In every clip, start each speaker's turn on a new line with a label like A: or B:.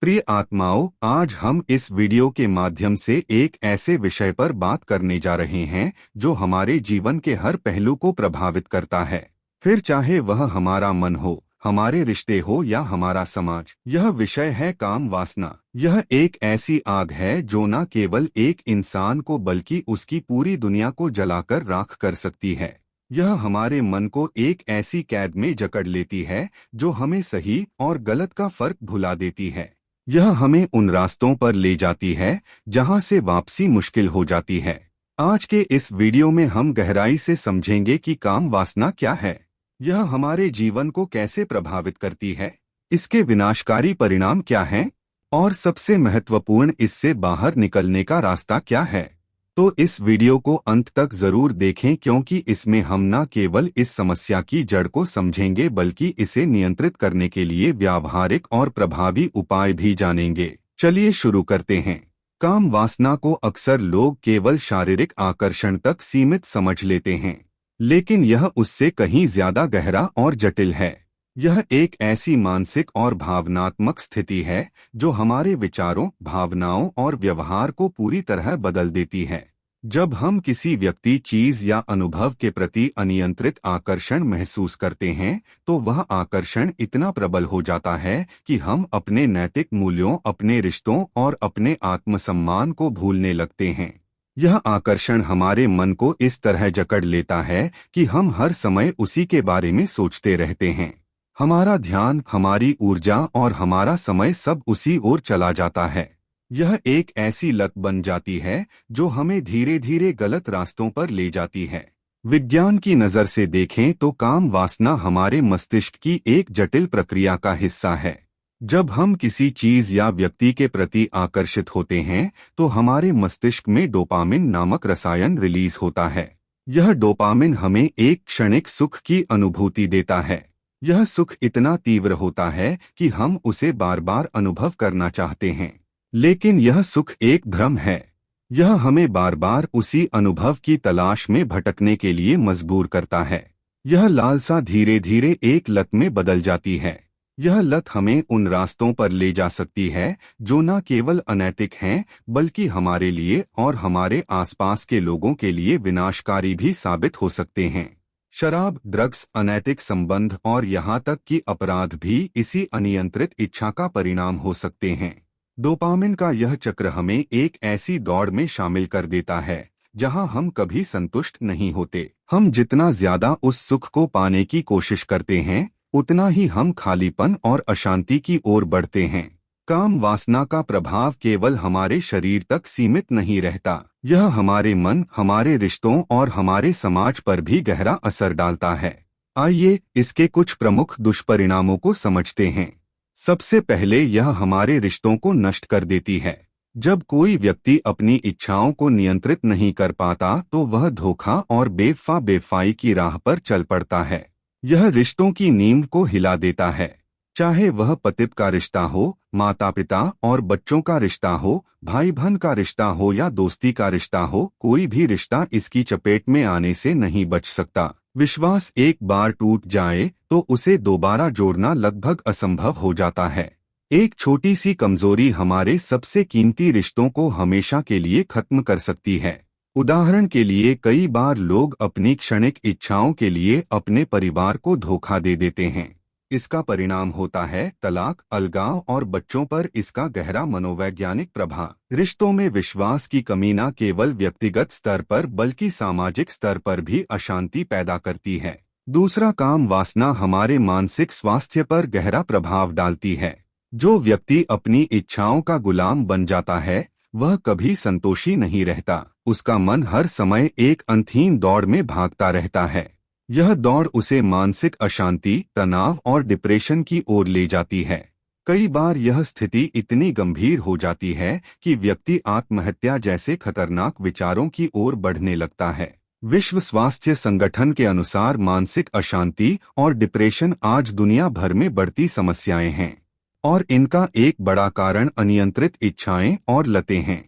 A: प्रिय आत्माओं, आज हम इस वीडियो के माध्यम से एक ऐसे विषय पर बात करने जा रहे हैं जो हमारे जीवन के हर पहलू को प्रभावित करता है। फिर चाहे वह हमारा मन हो, हमारे रिश्ते हो या हमारा समाज। यह विषय है काम वासना। यह एक ऐसी आग है जो न केवल एक इंसान को बल्कि उसकी पूरी दुनिया को जलाकर राख कर सकती है। यह हमारे मन को एक ऐसी कैद में जकड़ लेती है जो हमें सही और गलत का फर्क भुला देती है। यह हमें उन रास्तों पर ले जाती है जहां से वापसी मुश्किल हो जाती है। आज के इस वीडियो में हम गहराई से समझेंगे कि काम वासना क्या है, यह हमारे जीवन को कैसे प्रभावित करती है, इसके विनाशकारी परिणाम क्या हैं, और सबसे महत्वपूर्ण, इससे बाहर निकलने का रास्ता क्या है। तो इस वीडियो को अंत तक जरूर देखें, क्योंकि इसमें हम न केवल इस समस्या की जड़ को समझेंगे बल्कि इसे नियंत्रित करने के लिए व्यावहारिक और प्रभावी उपाय भी जानेंगे। चलिए शुरू करते हैं। काम वासना को अक्सर लोग केवल शारीरिक आकर्षण तक सीमित समझ लेते हैं, लेकिन यह उससे कहीं ज्यादा गहरा और जटिल है। यह एक ऐसी मानसिक और भावनात्मक स्थिति है जो हमारे विचारों, भावनाओं और व्यवहार को पूरी तरह बदल देती है। जब हम किसी व्यक्ति, चीज या अनुभव के प्रति अनियंत्रित आकर्षण महसूस करते हैं, तो वह आकर्षण इतना प्रबल हो जाता है कि हम अपने नैतिक मूल्यों, अपने रिश्तों और अपने आत्मसम्मान को भूलने लगते हैं। यह आकर्षण हमारे मन को इस तरह जकड़ लेता है कि हम हर समय उसी के बारे में सोचते रहते हैं। हमारा ध्यान, हमारी ऊर्जा और हमारा समय सब उसी ओर चला जाता है। यह एक ऐसी लत बन जाती है जो हमें धीरे धीरे गलत रास्तों पर ले जाती है। विज्ञान की नज़र से देखें तो काम वासना हमारे मस्तिष्क की एक जटिल प्रक्रिया का हिस्सा है। जब हम किसी चीज या व्यक्ति के प्रति आकर्षित होते हैं तो हमारे मस्तिष्क में डोपामिन नामक रसायन रिलीज होता है। यह डोपामिन हमें एक क्षणिक सुख की अनुभूति देता है। यह सुख इतना तीव्र होता है कि हम उसे बार बार अनुभव करना चाहते हैं, लेकिन यह सुख एक भ्रम है। यह हमें बार बार उसी अनुभव की तलाश में भटकने के लिए मजबूर करता है। यह लालसा धीरे धीरे एक लत में बदल जाती है। यह लत हमें उन रास्तों पर ले जा सकती है जो न केवल अनैतिक हैं बल्कि हमारे लिए और हमारे आसपास के लोगों के लिए विनाशकारी भी साबित हो सकते हैं। शराब, ड्रग्स, अनैतिक संबंध और यहाँ तक कि अपराध भी इसी अनियंत्रित इच्छा का परिणाम हो सकते हैं। डोपामिन का यह चक्र हमें एक ऐसी दौड़ में शामिल कर देता है जहाँ हम कभी संतुष्ट नहीं होते। हम जितना ज्यादा उस सुख को पाने की कोशिश करते हैं, उतना ही हम खालीपन और अशांति की ओर बढ़ते हैं। काम वासना का प्रभाव केवल हमारे शरीर तक सीमित नहीं रहता, यह हमारे मन, हमारे रिश्तों और हमारे समाज पर भी गहरा असर डालता है। आइए इसके कुछ प्रमुख दुष्परिणामों को समझते हैं। सबसे पहले, यह हमारे रिश्तों को नष्ट कर देती है। जब कोई व्यक्ति अपनी इच्छाओं को नियंत्रित नहीं कर पाता तो वह धोखा और बेवफाई की राह पर चल पड़ता है। यह रिश्तों की नींव को हिला देता है। चाहे वह पति का रिश्ता हो, माता पिता और बच्चों का रिश्ता हो, भाई बहन का रिश्ता हो या दोस्ती का रिश्ता हो, कोई भी रिश्ता इसकी चपेट में आने से नहीं बच सकता। विश्वास एक बार टूट जाए तो उसे दोबारा जोड़ना लगभग असंभव हो जाता है। एक छोटी सी कमजोरी हमारे सबसे कीमती रिश्तों को हमेशा के लिए खत्म कर सकती है। उदाहरण के लिए, कई बार लोग अपनी क्षणिक इच्छाओं के लिए अपने परिवार को धोखा दे देते हैं। इसका परिणाम होता है तलाक, अलगाव और बच्चों पर इसका गहरा मनोवैज्ञानिक प्रभाव। रिश्तों में विश्वास की कमी न केवल व्यक्तिगत स्तर पर बल्कि सामाजिक स्तर पर भी अशांति पैदा करती है। दूसरा, काम वासना हमारे मानसिक स्वास्थ्य पर गहरा प्रभाव डालती है। जो व्यक्ति अपनी इच्छाओं का गुलाम बन जाता है वह कभी संतोषी नहीं रहता। उसका मन हर समय एक अंतहीन दौड़ में भागता रहता है। यह दौड़ उसे मानसिक अशांति, तनाव और डिप्रेशन की ओर ले जाती है। कई बार यह स्थिति इतनी गंभीर हो जाती है कि व्यक्ति आत्महत्या जैसे खतरनाक विचारों की ओर बढ़ने लगता है। विश्व स्वास्थ्य संगठन के अनुसार मानसिक अशांति और डिप्रेशन आज दुनिया भर में बढ़ती समस्याएं हैं, और इनका एक बड़ा कारण अनियंत्रित इच्छाएं और लतें हैं।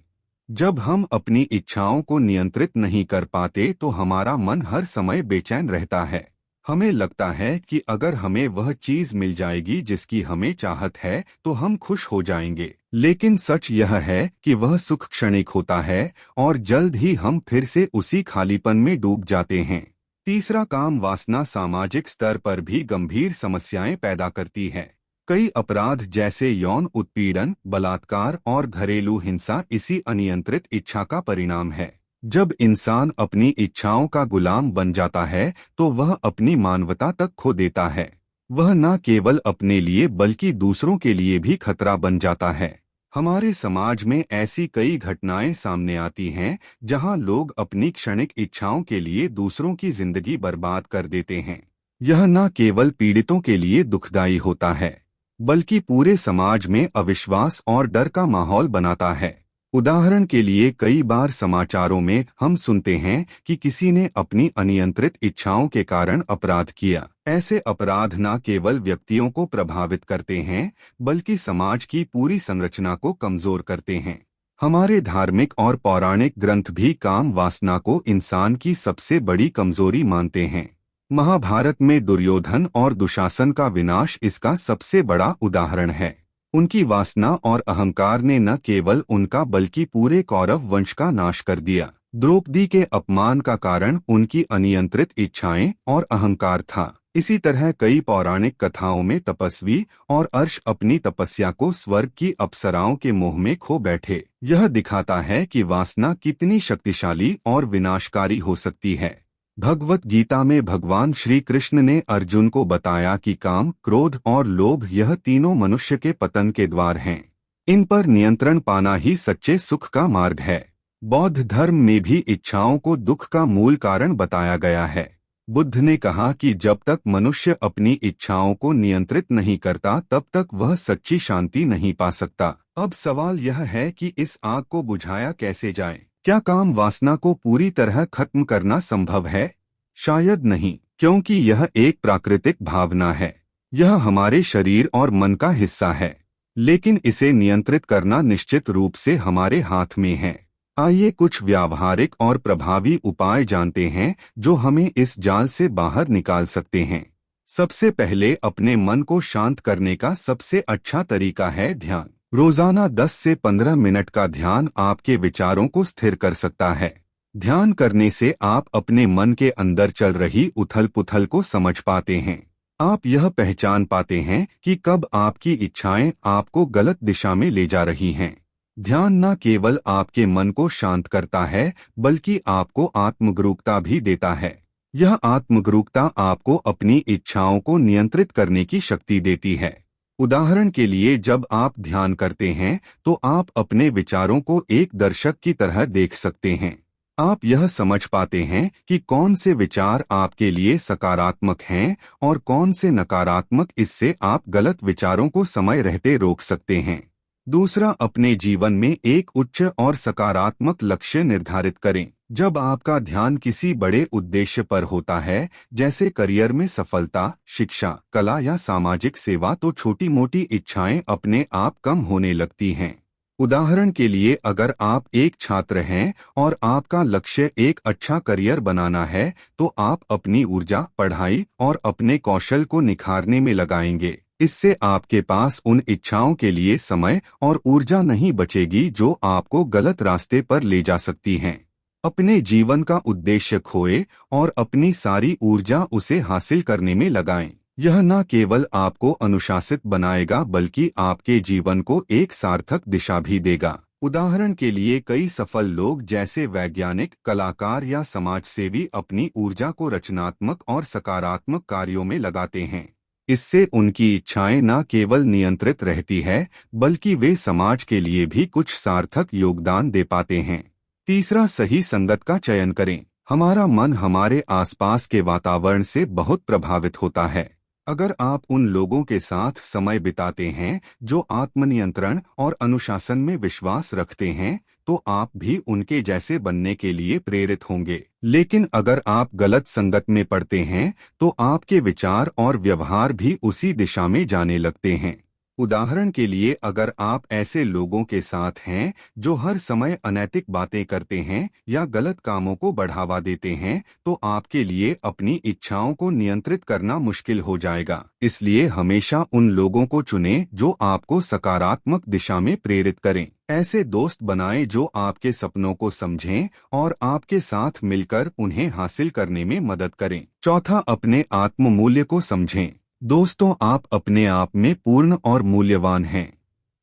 A: जब हम अपनी इच्छाओं को नियंत्रित नहीं कर पाते तो हमारा मन हर समय बेचैन रहता है। हमें लगता है कि अगर हमें वह चीज मिल जाएगी जिसकी हमें चाहत है तो हम खुश हो जाएंगे, लेकिन सच यह है कि वह सुख क्षणिक होता है और जल्द ही हम फिर से उसी खालीपन में डूब जाते हैं। तीसरा, काम वासना सामाजिक स्तर पर भी गंभीर समस्याएं पैदा करती है। कई अपराध जैसे यौन उत्पीड़न, बलात्कार और घरेलू हिंसा इसी अनियंत्रित इच्छा का परिणाम है। जब इंसान अपनी इच्छाओं का गुलाम बन जाता है तो वह अपनी मानवता तक खो देता है। वह न केवल अपने लिए बल्कि दूसरों के लिए भी खतरा बन जाता है। हमारे समाज में ऐसी कई घटनाएं सामने आती हैं जहां लोग अपनी क्षणिक इच्छाओं के लिए दूसरों की जिंदगी बर्बाद कर देते हैं। यह न केवल पीड़ितों के लिए दुखदाई होता है बल्कि पूरे समाज में अविश्वास और डर का माहौल बनाता है। उदाहरण के लिए, कई बार समाचारों में हम सुनते हैं कि किसी ने अपनी अनियंत्रित इच्छाओं के कारण अपराध किया। ऐसे अपराध न केवल व्यक्तियों को प्रभावित करते हैं बल्कि समाज की पूरी संरचना को कमजोर करते हैं। हमारे धार्मिक और पौराणिक ग्रंथ भी काम वासना को इंसान की सबसे बड़ी कमजोरी मानते हैं। महाभारत में दुर्योधन और दुशासन का विनाश इसका सबसे बड़ा उदाहरण है। उनकी वासना और अहंकार ने न केवल उनका बल्कि पूरे कौरव वंश का नाश कर दिया। द्रौपदी के अपमान का कारण उनकी अनियंत्रित इच्छाएं और अहंकार था। इसी तरह कई पौराणिक कथाओं में तपस्वी और अर्श अपनी तपस्या को स्वर्ग की अप्सराओं के मोह में खो बैठे। यह दिखाता है कि वासना कितनी शक्तिशाली और विनाशकारी हो सकती है। भगवत गीता में भगवान श्री कृष्ण ने अर्जुन को बताया कि काम, क्रोध और लोभ यह तीनों मनुष्य के पतन के द्वार हैं। इन पर नियंत्रण पाना ही सच्चे सुख का मार्ग है। बौद्ध धर्म में भी इच्छाओं को दुख का मूल कारण बताया गया है। बुद्ध ने कहा कि जब तक मनुष्य अपनी इच्छाओं को नियंत्रित नहीं करता तब तक वह सच्ची शांति नहीं पा सकता। अब सवाल यह है कि इस आग को बुझाया कैसे जाए? क्या काम वासना को पूरी तरह खत्म करना संभव है? शायद नहीं, क्योंकि यह एक प्राकृतिक भावना है। यह हमारे शरीर और मन का हिस्सा है, लेकिन इसे नियंत्रित करना निश्चित रूप से हमारे हाथ में है। आइए कुछ व्यावहारिक और प्रभावी उपाय जानते हैं जो हमें इस जाल से बाहर निकाल सकते हैं। सबसे पहले, अपने मन को शांत करने का सबसे अच्छा तरीका है ध्यान। रोजाना 10 से 15 मिनट का ध्यान आपके विचारों को स्थिर कर सकता है। ध्यान करने से आप अपने मन के अंदर चल रही उथल-पुथल को समझ पाते हैं। आप यह पहचान पाते हैं कि कब आपकी इच्छाएं आपको गलत दिशा में ले जा रही हैं। ध्यान न केवल आपके मन को शांत करता है बल्कि आपको आत्मगुरुकता भी देता है। यह आत्मगुरुकता आपको अपनी इच्छाओं को नियंत्रित करने की शक्ति देती है। उदाहरण के लिए, जब आप ध्यान करते हैं तो आप अपने विचारों को एक दर्शक की तरह देख सकते हैं। आप यह समझ पाते हैं कि कौन से विचार आपके लिए सकारात्मक हैं और कौन से नकारात्मक। इससे आप गलत विचारों को समय रहते रोक सकते हैं। दूसरा, अपने जीवन में एक उच्च और सकारात्मक लक्ष्य निर्धारित करें। जब आपका ध्यान किसी बड़े उद्देश्य पर होता है, जैसे करियर में सफलता, शिक्षा, कला या सामाजिक सेवा, तो छोटी-मोटी इच्छाएं अपने आप कम होने लगती हैं। उदाहरण के लिए, अगर आप एक छात्र हैं और आपका लक्ष्य एक अच्छा करियर बनाना है, तो आप अपनी ऊर्जा, पढ़ाई और अपने कौशल को निखारने में लगाएंगे। इससे आपके पास उन इच्छाओं के लिए समय और ऊर्जा नहीं बचेगी जो आपको गलत रास्ते पर ले जा सकती हैं। अपने जीवन का उद्देश्य खोए और अपनी सारी ऊर्जा उसे हासिल करने में लगाएं। यह न केवल आपको अनुशासित बनाएगा बल्कि आपके जीवन को एक सार्थक दिशा भी देगा। उदाहरण के लिए, कई सफल लोग जैसे वैज्ञानिक, कलाकार या समाजसेवी अपनी ऊर्जा को रचनात्मक और सकारात्मक कार्यों में लगाते हैं। इससे उनकी इच्छाएं न केवल नियंत्रित रहती है बल्कि वे समाज के लिए भी कुछ सार्थक योगदान दे पाते हैं। तीसरा, सही संगत का चयन करें। हमारा मन हमारे आसपास के वातावरण से बहुत प्रभावित होता है। अगर आप उन लोगों के साथ समय बिताते हैं जो आत्मनियंत्रण और अनुशासन में विश्वास रखते हैं, तो आप भी उनके जैसे बनने के लिए प्रेरित होंगे। लेकिन अगर आप गलत संगत में पड़ते हैं, तो आपके विचार और व्यवहार भी उसी दिशा में जाने लगते हैं। उदाहरण के लिए, अगर आप ऐसे लोगों के साथ हैं जो हर समय अनैतिक बातें करते हैं या गलत कामों को बढ़ावा देते हैं, तो आपके लिए अपनी इच्छाओं को नियंत्रित करना मुश्किल हो जाएगा। इसलिए हमेशा उन लोगों को चुनें जो आपको सकारात्मक दिशा में प्रेरित करें। ऐसे दोस्त बनाएं जो आपके सपनों को समझें और आपके साथ मिलकर उन्हें हासिल करने में मदद करें। चौथा, अपने आत्म मूल्य को समझें। दोस्तों, आप अपने आप में पूर्ण और मूल्यवान हैं।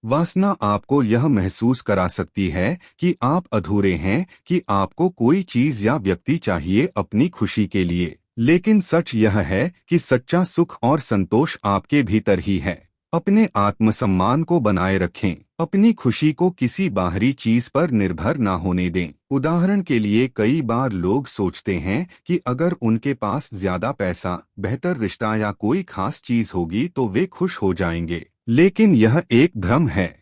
A: वासना आपको यह महसूस करा सकती है कि आप अधूरे हैं, कि आपको कोई चीज या व्यक्ति चाहिए अपनी खुशी के लिए। लेकिन सच यह है कि सच्चा सुख और संतोष आपके भीतर ही है। अपने आत्मसम्मान को बनाए रखें। अपनी खुशी को किसी बाहरी चीज पर निर्भर न होने दें। उदाहरण के लिए, कई बार लोग सोचते हैं कि अगर उनके पास ज्यादा पैसा, बेहतर रिश्ता या कोई खास चीज होगी तो वे खुश हो जाएंगे। लेकिन यह एक भ्रम है।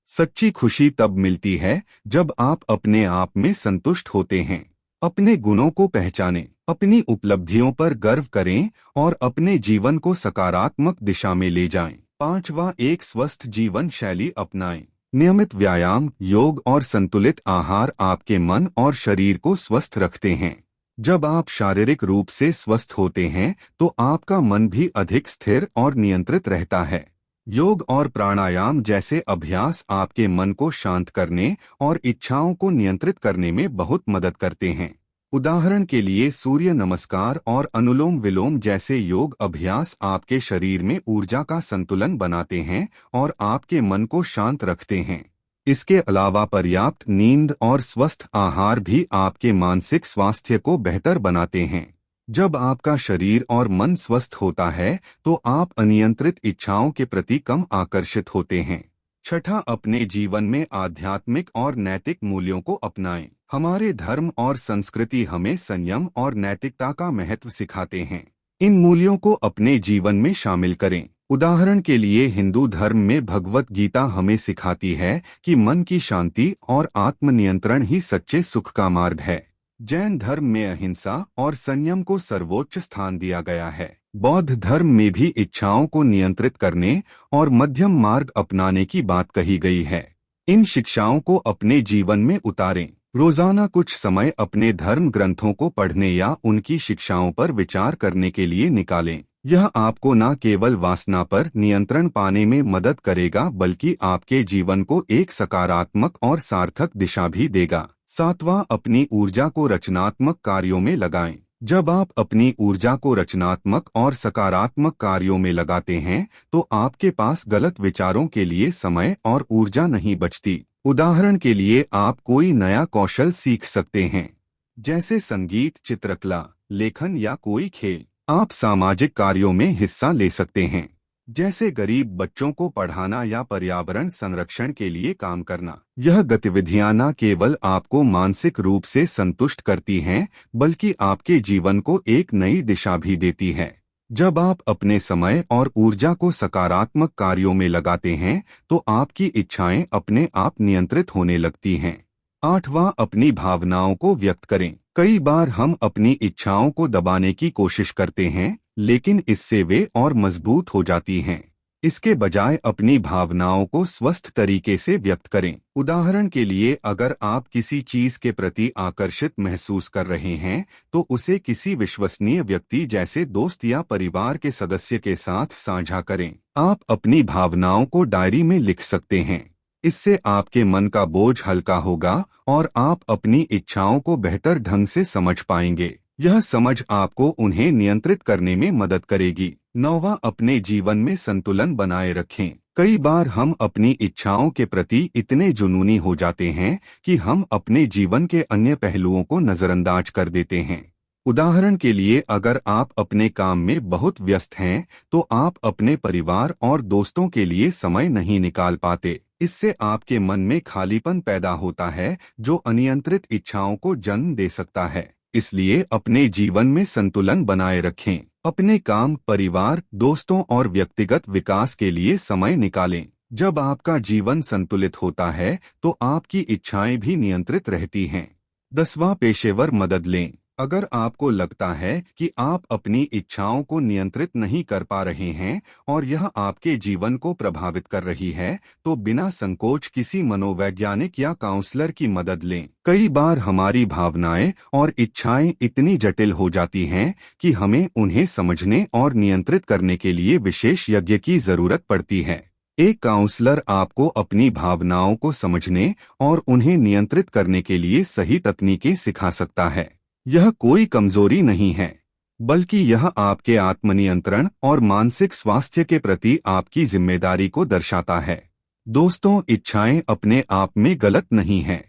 A: सच्ची खुशी तब मिलती है जब आप अपने आप में संतुष्ट होते हैं। अपने गुणों को पहचानें, अपनी उपलब्धियों पर गर्व करें और अपने जीवन को सकारात्मक दिशा में ले जाएं। पांचवा, एक स्वस्थ जीवन शैली अपनाएं। नियमित व्यायाम, योग और संतुलित आहार आपके मन और शरीर को स्वस्थ रखते हैं। जब आप शारीरिक रूप से स्वस्थ होते हैं तो आपका मन भी अधिक स्थिर और नियंत्रित रहता है। योग और प्राणायाम जैसे अभ्यास आपके मन को शांत करने और इच्छाओं को नियंत्रित करने में बहुत मदद करते हैं। उदाहरण के लिए, सूर्य नमस्कार और अनुलोम विलोम जैसे योग अभ्यास आपके शरीर में ऊर्जा का संतुलन बनाते हैं और आपके मन को शांत रखते हैं। इसके अलावा पर्याप्त नींद और स्वस्थ आहार भी आपके मानसिक स्वास्थ्य को बेहतर बनाते हैं। जब आपका शरीर और मन स्वस्थ होता है तो आप अनियंत्रित इच्छाओं के प्रति कम आकर्षित होते हैं। छठा, अपने जीवन में आध्यात्मिक और नैतिक मूल्यों को अपनाएं। हमारे धर्म और संस्कृति हमें संयम और नैतिकता का महत्व सिखाते हैं। इन मूल्यों को अपने जीवन में शामिल करें। उदाहरण के लिए, हिंदू धर्म में भगवत गीता हमें सिखाती है कि मन की शांति और आत्मनियंत्रण ही सच्चे सुख का मार्ग है। जैन धर्म में अहिंसा और संयम को सर्वोच्च स्थान दिया गया है। बौद्ध धर्म में भी इच्छाओं को नियंत्रित करने और मध्यम मार्ग अपनाने की बात कही गई है। इन शिक्षाओं को अपने जीवन में उतारें। रोजाना कुछ समय अपने धर्म ग्रंथों को पढ़ने या उनकी शिक्षाओं पर विचार करने के लिए निकालें। यह आपको न केवल वासना पर नियंत्रण पाने में मदद करेगा बल्कि आपके जीवन को एक सकारात्मक और सार्थक दिशा भी देगा। सातवां, अपनी ऊर्जा को रचनात्मक कार्यों में लगाएं। जब आप अपनी ऊर्जा को रचनात्मक और सकारात्मक कार्यों में लगाते हैं तो आपके पास गलत विचारों के लिए समय और ऊर्जा नहीं बचती। उदाहरण के लिए, आप कोई नया कौशल सीख सकते हैं, जैसे संगीत, चित्रकला, लेखन या कोई खेल। आप सामाजिक कार्यों में हिस्सा ले सकते हैं, जैसे गरीब बच्चों को पढ़ाना या पर्यावरण संरक्षण के लिए काम करना। यह गतिविधियां न केवल आपको मानसिक रूप से संतुष्ट करती हैं, बल्कि आपके जीवन को एक नई दिशा भी देती है। जब आप अपने समय और ऊर्जा को सकारात्मक कार्यों में लगाते हैं तो आपकी इच्छाएं अपने आप नियंत्रित होने लगती हैं। आठवां, अपनी भावनाओं को व्यक्त करें। कई बार हम अपनी इच्छाओं को दबाने की कोशिश करते हैं, लेकिन इससे वे और मजबूत हो जाती हैं। इसके बजाय अपनी भावनाओं को स्वस्थ तरीके से व्यक्त करें। उदाहरण के लिए, अगर आप किसी चीज के प्रति आकर्षित महसूस कर रहे हैं तो उसे किसी विश्वसनीय व्यक्ति जैसे दोस्त या परिवार के सदस्य के साथ साझा करें। आप अपनी भावनाओं को डायरी में लिख सकते हैं। इससे आपके मन का बोझ हल्का होगा और आप अपनी इच्छाओं को बेहतर ढंग से समझ पाएंगे। यह समझ आपको उन्हें नियंत्रित करने में मदद करेगी। नौवां, अपने जीवन में संतुलन बनाए रखें। कई बार हम अपनी इच्छाओं के प्रति इतने जुनूनी हो जाते हैं कि हम अपने जीवन के अन्य पहलुओं को नजरअंदाज कर देते हैं। उदाहरण के लिए, अगर आप अपने काम में बहुत व्यस्त हैं तो आप अपने परिवार और दोस्तों के लिए समय नहीं निकाल पाते। इससे आपके मन में खालीपन पैदा होता है जो अनियंत्रित इच्छाओं को जन्म दे सकता है। इसलिए अपने जीवन में संतुलन बनाए रखें। अपने काम, परिवार, दोस्तों और व्यक्तिगत विकास के लिए समय निकालें। जब आपका जीवन संतुलित होता है तो आपकी इच्छाएं भी नियंत्रित रहती हैं। 10वां, पेशेवर मदद लें। अगर आपको लगता है कि आप अपनी इच्छाओं को नियंत्रित नहीं कर पा रहे हैं और यह आपके जीवन को प्रभावित कर रही है, तो बिना संकोच किसी मनोवैज्ञानिक या काउंसलर की मदद लें। कई बार हमारी भावनाएं और इच्छाएं इतनी जटिल हो जाती हैं कि हमें उन्हें समझने और नियंत्रित करने के लिए विशेष यज्ञ की जरूरत पड़ती है। एक काउंसलर आपको अपनी भावनाओं को समझने और उन्हें नियंत्रित करने के लिए सही तकनीकें सिखा सकता है। यह कोई कमजोरी नहीं है, बल्कि यह आपके आत्मनियंत्रण और मानसिक स्वास्थ्य के प्रति आपकी जिम्मेदारी को दर्शाता है। दोस्तों, इच्छाएं अपने आप में गलत नहीं हैं।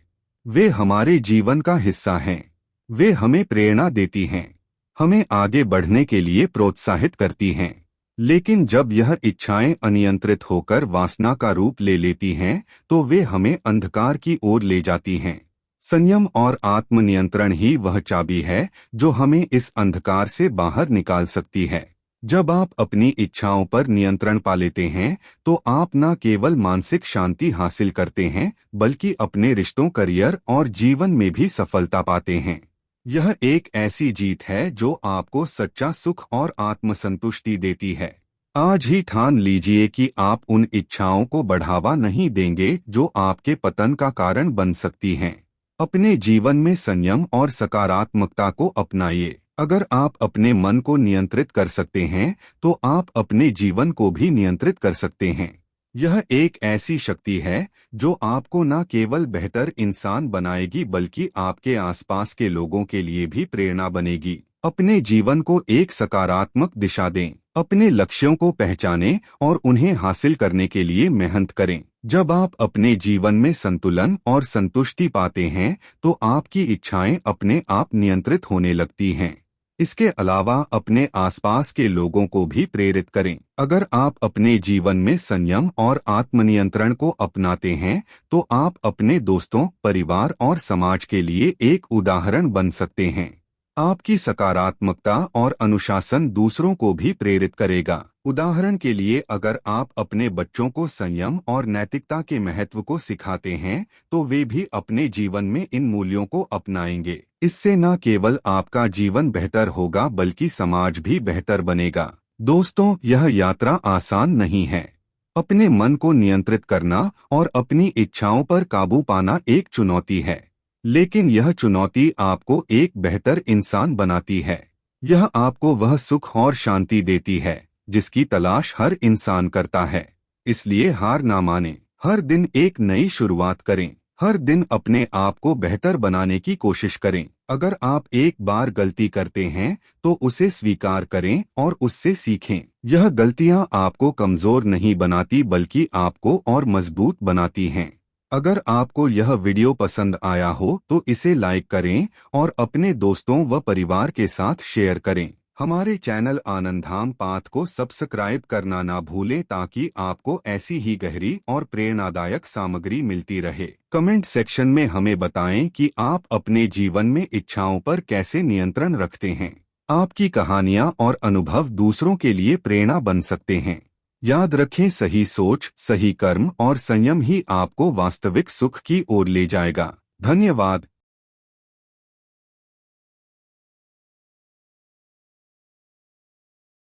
A: वे हमारे जीवन का हिस्सा हैं। वे हमें प्रेरणा देती हैं, हमें आगे बढ़ने के लिए प्रोत्साहित करती हैं। लेकिन जब यह इच्छाएं अनियंत्रित होकर वासना का रूप ले लेती हैं, तो वे हमें अंधकार की ओर ले जाती हैं। संयम और आत्मनियंत्रण ही वह चाबी है जो हमें इस अंधकार से बाहर निकाल सकती है। जब आप अपनी इच्छाओं पर नियंत्रण पा लेते हैं, तो आप न केवल मानसिक शांति हासिल करते हैं, बल्कि अपने रिश्तों, करियर और जीवन में भी सफलता पाते हैं। यह एक ऐसी जीत है जो आपको सच्चा सुख और आत्मसंतुष्टि देती है। आज ही ठान लीजिए कि आप उन इच्छाओं को बढ़ावा नहीं देंगे जो आपके पतन का कारण बन सकती हैं। अपने जीवन में संयम और सकारात्मकता को अपनाइए। अगर आप अपने मन को नियंत्रित कर सकते हैं, तो आप अपने जीवन को भी नियंत्रित कर सकते हैं। यह एक ऐसी शक्ति है जो आपको न केवल बेहतर इंसान बनाएगी, बल्कि आपके आसपास के लोगों के लिए भी प्रेरणा बनेगी। अपने जीवन को एक सकारात्मक दिशा दें। अपने लक्ष्यों को पहचानें और उन्हें हासिल करने के लिए मेहनत करें। जब आप अपने जीवन में संतुलन और संतुष्टि पाते हैं, तो आपकी इच्छाएं अपने आप नियंत्रित होने लगती हैं। इसके अलावा अपने आसपास के लोगों को भी प्रेरित करें। अगर आप अपने जीवन में संयम और आत्मनियंत्रण को अपनाते हैं, तो आप अपने दोस्तों, परिवार और समाज के लिए एक उदाहरण बन सकते हैं। आपकी सकारात्मकता और अनुशासन दूसरों को भी प्रेरित करेगा। उदाहरण के लिए, अगर आप अपने बच्चों को संयम और नैतिकता के महत्व को सिखाते हैं, तो वे भी अपने जीवन में इन मूल्यों को अपनाएंगे। इससे न केवल आपका जीवन बेहतर होगा, बल्कि समाज भी बेहतर बनेगा। दोस्तों, यह यात्रा आसान नहीं है। अपने मन को नियंत्रित करना और अपनी इच्छाओं पर काबू पाना एक चुनौती है, लेकिन यह चुनौती आपको एक बेहतर इंसान बनाती है। यह आपको वह सुख और शांति देती है जिसकी तलाश हर इंसान करता है। इसलिए हार ना मानें। हर दिन एक नई शुरुआत करें। हर दिन अपने आप को बेहतर बनाने की कोशिश करें। अगर आप एक बार गलती करते हैं, तो उसे स्वीकार करें और उससे सीखें। यह गलतियां आपको कमजोर नहीं बनाती, बल्कि आपको और मजबूत बनाती हैं। अगर आपको यह वीडियो पसंद आया हो, तो इसे लाइक करें और अपने दोस्तों व परिवार के साथ शेयर करें। हमारे चैनल आनंदधाम पाथ को सब्सक्राइब करना ना भूलें, ताकि आपको ऐसी ही गहरी और प्रेरणादायक सामग्री मिलती रहे। कमेंट सेक्शन में हमें बताएं कि आप अपने जीवन में इच्छाओं पर कैसे नियंत्रण रखते हैं। आपकी कहानियां और अनुभव दूसरों के लिए प्रेरणा बन सकते हैं। याद रखें, सही सोच, सही कर्म और संयम ही आपको वास्तविक सुख की ओर ले जाएगा। धन्यवाद।